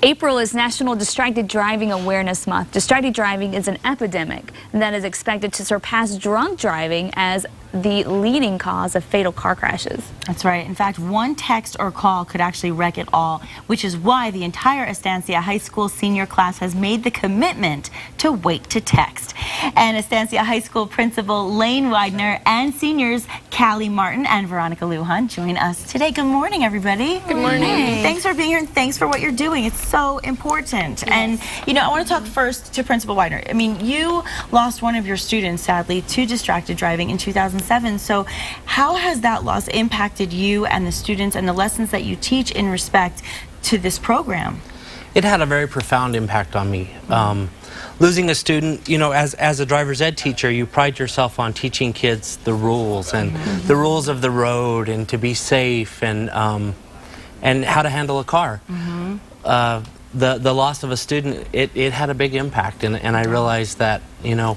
April is National Distracted Driving Awareness Month. Distracted driving is an epidemic that is expected to surpass drunk driving as the leading cause of fatal car crashes. That's right. In fact, one text or call could actually wreck it all, which is why the entire Estancia High School senior class has made the commitment to wait to text. And Estancia High School Principal Lane Widner and seniors Kallye Martin and Veronica Lujan join us today. Good morning, everybody. Good morning. Hey. Thanks for being here and thanks for what you're doing. It's so important. Yes. And, you know, I want to talk first to Principal Widner. I mean, you lost one of your students, sadly, to distracted driving in 2007. So how has that loss impacted you and the students and the lessons that you teach in respect to this program? It had a very profound impact on me. Losing a student, you know, as a driver's ed teacher, you pride yourself on teaching kids the rules and the rules of the road and to be safe and how to handle a car. The loss of a student, it had a big impact, and I realized that, you know,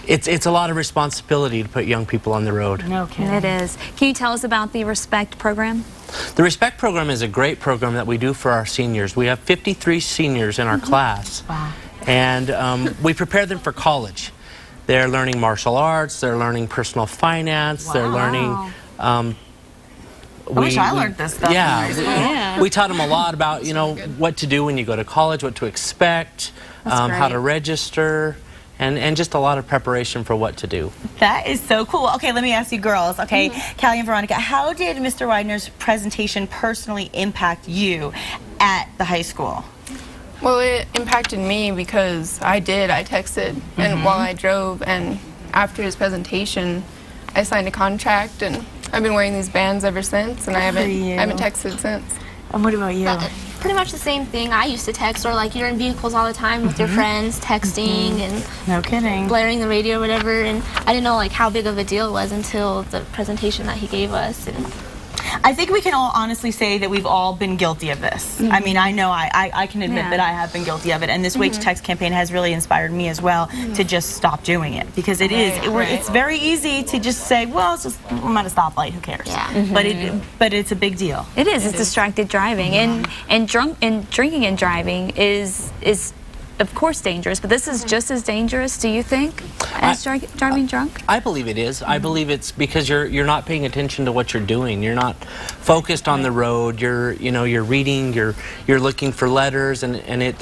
it's a lot of responsibility to put young people on the road. No kidding. It is. Can you tell us about the RESPECT program? The RESPECT program is a great program that we do for our seniors. We have 53 seniors in our class. Wow. And we prepare them for college. They're learning martial arts, they're learning personal finance, they're learning... I wish I learned this stuff. Yeah, we taught them a lot about, you know, what to do when you go to college, what to expect, how to register, and just a lot of preparation for what to do. That is so cool. Okay, let me ask you girls, okay? Kallye and Veronica, how did Mr. Widner's presentation personally impact you at the high school? Well, it impacted me because I texted and while I drove, and after his presentation I signed a contract, and I've been wearing these bands ever since, and I haven't texted since. And what about you? Pretty much the same thing. I used to text, or like you're in vehicles all the time with your friends, texting and no kidding, blaring the radio or whatever, and I didn't know like how big of a deal it was until the presentation that he gave us. And I think we can all honestly say that we've all been guilty of this. I mean, I know I can admit that I have been guilty of it, and this Wait to Text campaign has really inspired me as well to just stop doing it, because it's very easy to just say, well, it's just, I'm at a stoplight, who cares? Yeah. But it's a big deal. It is. It's distracted driving, and drinking and driving is of course dangerous, but this is just as dangerous, do you think, as driving drunk? I believe it is. I believe it's because you're not paying attention to what you're doing. You're not focused on the road. You're reading. You're looking for letters, and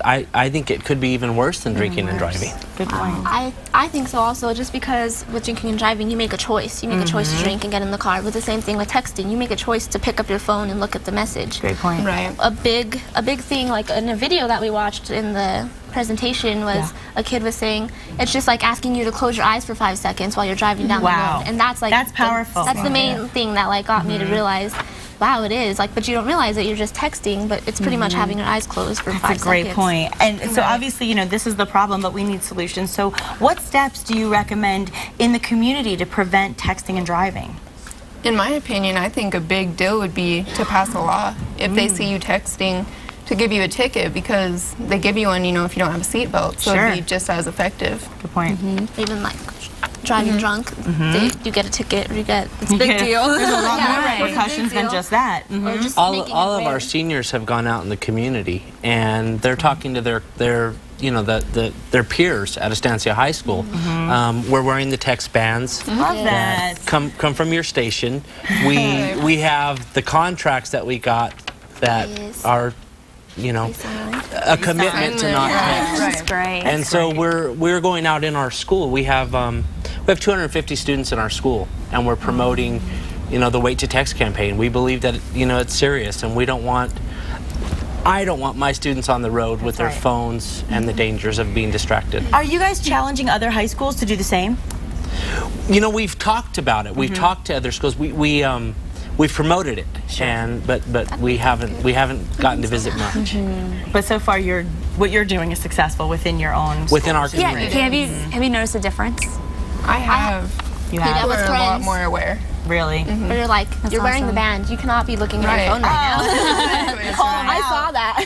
I think it could be even worse than drinking and driving. Good point. I think so also, just because with drinking and driving you make a choice. You make a choice to drink and get in the car. But the same thing with texting. You make a choice to pick up your phone and look at the message. Great point. Right. A big thing, like in a video that we watched in the presentation, was a kid was saying it's just like asking you to close your eyes for 5 seconds while you're driving down the road, and that's like powerful. That's the main thing that like got me to realize, wow, it is like, but you don't realize that you're just texting, but it's pretty much having your eyes closed for 5 seconds. That's a great point. And so obviously, you know, this is the problem, but we need solutions. So what steps do you recommend in the community to prevent texting and driving? In my opinion, I think a big deal would be to pass a law if they see you texting, to give you a ticket, because they give you one, you know, if you don't have a seatbelt, so it'd be just as effective. Good point. Even like driving drunk, you get a ticket, or it's a big deal. There's a lot more repercussions than just that. Or just All of our seniors have gone out in the community, and they're talking to their peers at Estancia High School. We're wearing the text bands. Love that. Come from your station. We have the contracts that we got that are, you know, a commitment to not text. That's great. And so we're going out in our school. We have 250 students in our school, and we're promoting, you know, the Wait to Text campaign. We believe that, you know, it's serious, and I don't want my students on the road with their phones and the dangers of being distracted. Are you guys challenging other high schools to do the same? You know, we've talked about it. We've talked to other schools. We've promoted it, but we haven't gotten to visit much. But so far, what you're doing is successful within your own within our community. Yeah. Have you noticed a difference? I have. You have. People are a lot more aware. Really? Or you're like, you're wearing the band. You cannot be looking at your phone right now. I saw that.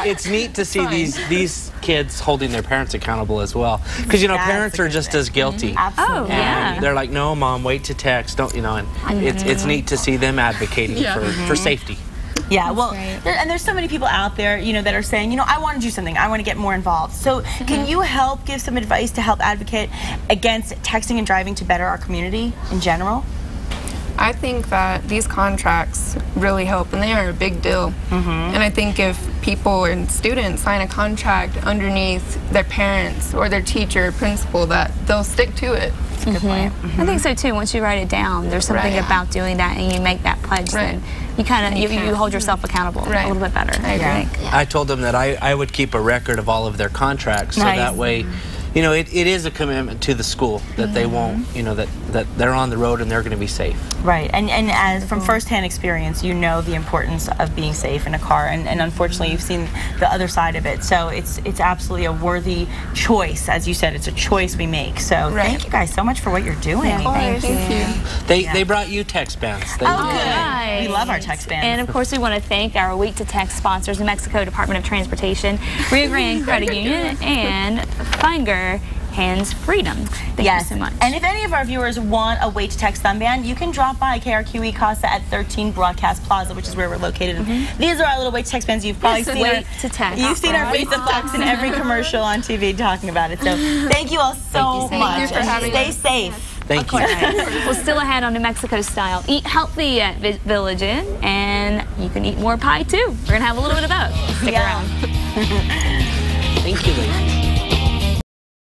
It's neat to see these kids holding their parents accountable as well, because, you know, parents are just as guilty. Absolutely. And they're like, no, Mom, wait to text. Don't, you know? And it's neat to see them advocating for safety. Yeah, well, great. there's so many people out there, you know, that are saying, you know, I want to do something, I want to get more involved. So can you help give some advice to help advocate against texting and driving to better our community in general? I think that these contracts really help, and they are a big deal. And I think if people and students sign a contract underneath their parents or their teacher or principal, that they'll stick to it. That's a good point. I think so too. Once you write it down, there's something Right. about doing that, and you make that pledge. Then you kind of you hold yourself accountable a little bit better. I agree. I told them that I would keep a record of all of their contracts, so that way, you know, it is a commitment to the school that they won't, you know, that they're on the road and they're going to be safe. Right, and as from firsthand experience, you know the importance of being safe in a car, and unfortunately you've seen the other side of it. So it's absolutely a worthy choice, as you said. It's a choice we make. So thank you guys so much for what you're doing. Thank you. They brought you text bands. They Oh, did. good. Right. We love our text bands. And of course, we want to thank our Week to Text sponsors, New Mexico Department of Transportation, Rio Grande Credit Union, and Finger Hands Freedom. Thank you so much. And if any of our viewers want a Wait to Text thumb band, you can drop by KRQE Casa at 13 Broadcast Plaza, which is where we're located. These are our little Wait to Text bands. You've probably seen Wait to Text. You've seen our face of Fox in every commercial on TV talking about it. So thank you all so much. Thank you for having Stay us. safe. Thank you. Well, still ahead on New Mexico Style. Eat healthy at Village Inn, and you can eat more pie too. We're going to have a little bit of both. Stick around. Thank you, ladies.